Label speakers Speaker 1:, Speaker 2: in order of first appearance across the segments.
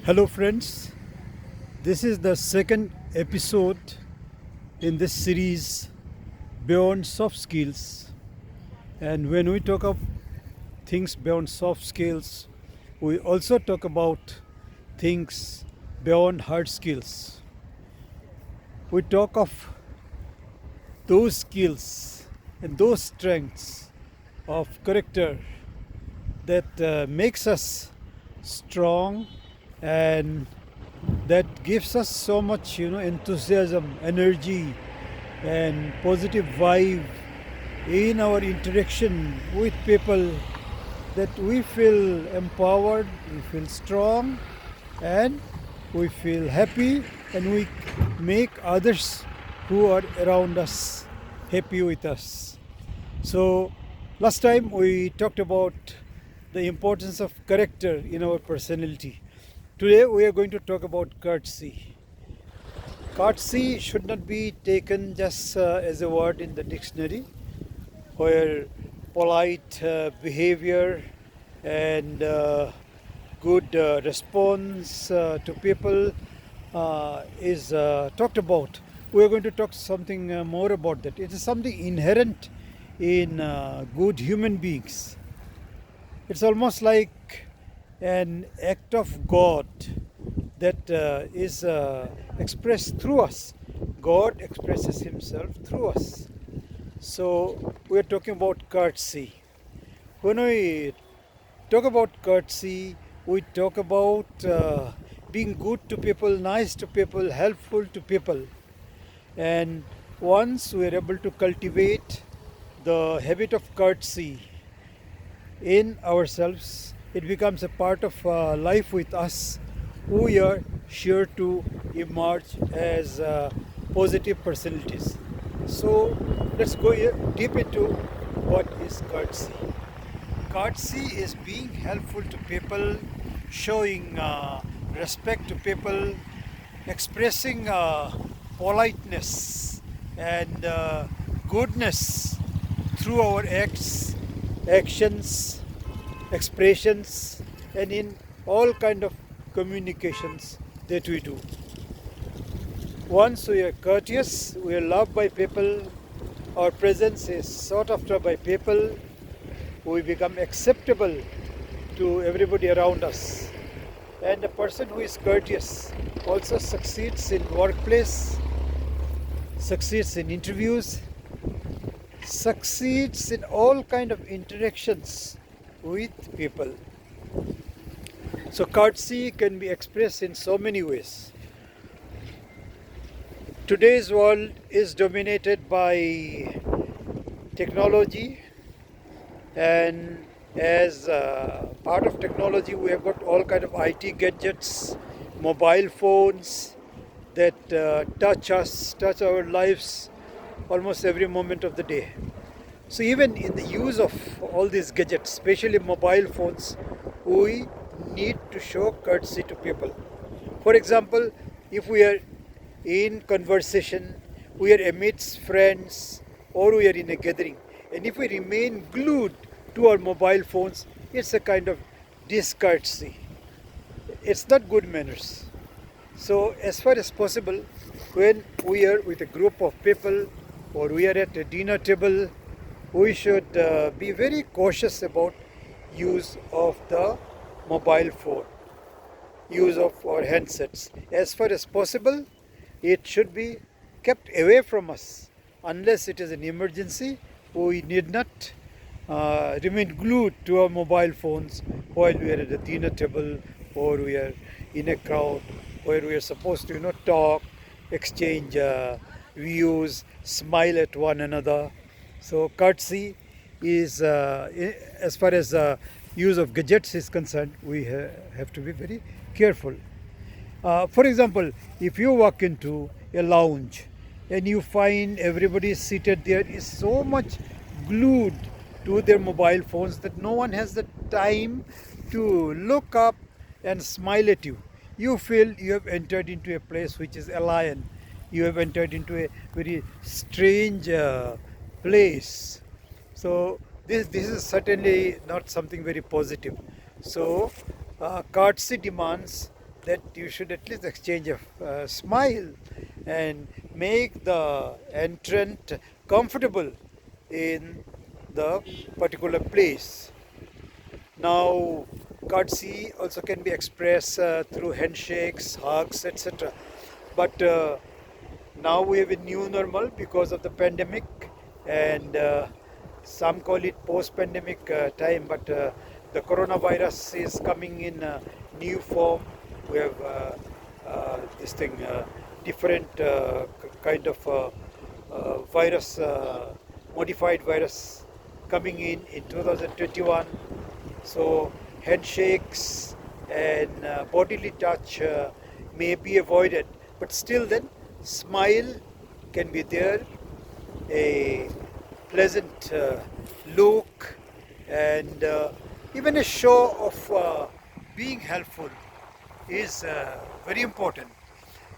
Speaker 1: Hello, friends. This is the second episode in this series, Beyond Soft Skills. And when we talk of things beyond soft skills, we also talk about things beyond hard skills. We talk of those skills and those strengths of character that makes us strong and that gives us so much enthusiasm, energy, and positive vibe in our interaction with people, that we feel empowered, we feel strong, and we feel happy, and we make others who are around us happy with us. So last time we talked about the importance of character in our personality. Today we are going to talk about courtesy. Courtesy should not be taken just as a word in the dictionary, where polite behavior and good response to people is talked about. We are going to talk something more about that. It is something inherent in good human beings. It's almost like an act of God that is expressed through us. God expresses Himself through us. So we're talking about courtesy. When we talk about courtesy, we talk about being good to people, nice to people, helpful to people. And once we are able to cultivate the habit of courtesy in ourselves, it becomes a part of life with us. We are sure to emerge as positive personalities. So let's go deep into what is courtesy. Courtesy is being helpful to people, showing respect to people, expressing politeness and goodness through our actions, expressions, and in all kind of communications that we do. Once we are courteous, we are loved by people, our presence is sought after by people, we become acceptable to everybody around us. And a person who is courteous also succeeds in workplace, succeeds in interviews, succeeds in all kind of interactions with people. So courtesy can be expressed in so many ways. Today's world is dominated by technology, and as part of technology we have got all kind of IT gadgets, mobile phones that touch our lives almost every moment of the day. So even in the use of all these gadgets, especially mobile phones, we need to show courtesy to people. For example, if we are in conversation, we are amidst friends, or we are in a gathering, and if we remain glued to our mobile phones, it's a kind of discourtesy. It's not good manners. So as far as possible, when we are with a group of people or we are at a dinner table, we should be very cautious about use of the mobile phone, use of our handsets. As far as possible, it should be kept away from us. Unless it is an emergency, we need not remain glued to our mobile phones while we are at a dinner table or we are in a crowd where we are supposed to talk, exchange views, smile at one another. So courtesy is, as far as use of gadgets is concerned, we have to be very careful. For example, if you walk into a lounge and you find everybody seated there is so much glued to their mobile phones that no one has the time to look up and smile at you, you feel you have entered into a place which is alien. You have entered into a very strange place. So this is certainly not something very positive. So courtesy demands that you should at least exchange a smile and make the entrant comfortable in the particular place. Now, courtesy also can be expressed through handshakes, hugs, etc. But now we have a new normal because of the pandemic, and some call it post-pandemic time. But the coronavirus is coming in new form. We have this thing, different kind of virus, modified virus coming in 2021. So handshakes and bodily touch may be avoided, but still then smile can be there, a pleasant look, and even a show of being helpful is very important.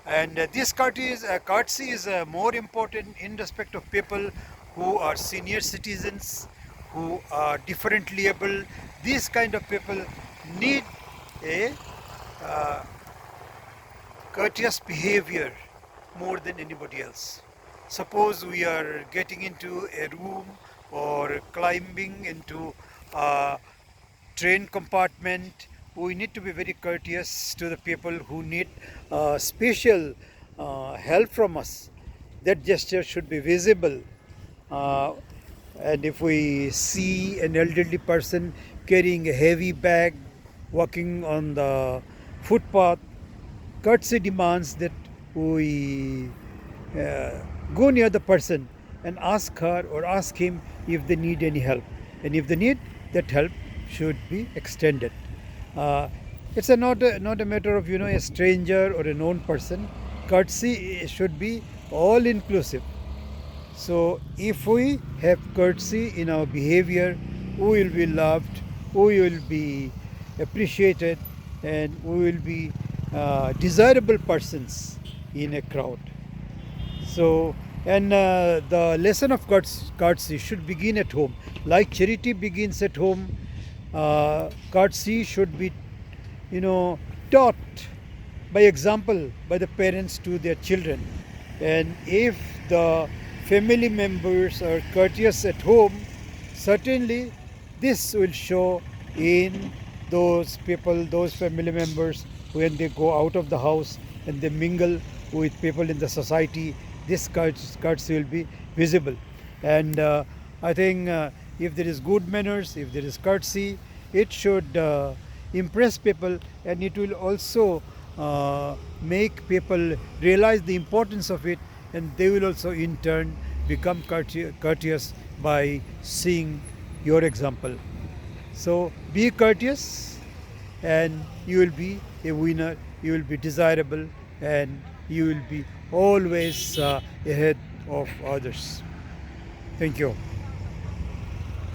Speaker 1: And this courtesy is more important in respect of people who are senior citizens, who are differently able. These kind of people need a uh, courteous behavior more than anybody else. Suppose we are getting into a room or climbing into a train compartment, we need to be very courteous to the people who need special help from us. That gesture should be visible. Uh, and if we see an elderly person carrying a heavy bag walking on the footpath, courtesy demands that we uh, go near the person and ask her or ask him if they need any help. And if they need, that help should be extended. Uh, it's not a matter of a stranger or a known person. Courtesy should be all inclusive. So if we have courtesy in our behavior, we will be loved, we will be appreciated, and we will be desirable persons in a crowd. So, and the lesson of courtesy should begin at home. Like charity begins at home, courtesy should be, taught by example by the parents to their children. And if the family members are courteous at home, certainly this will show in those people, those family members, when they go out of the house and they mingle with people in the society. This courtesy will be visible. And I think if there is good manners, if there is courtesy, it should impress people, and it will also make people realize the importance of it, and they will also in turn become courteous by seeing your example. So be courteous, and you will be a winner, you will be desirable, and you will be always ahead of others. Thank you.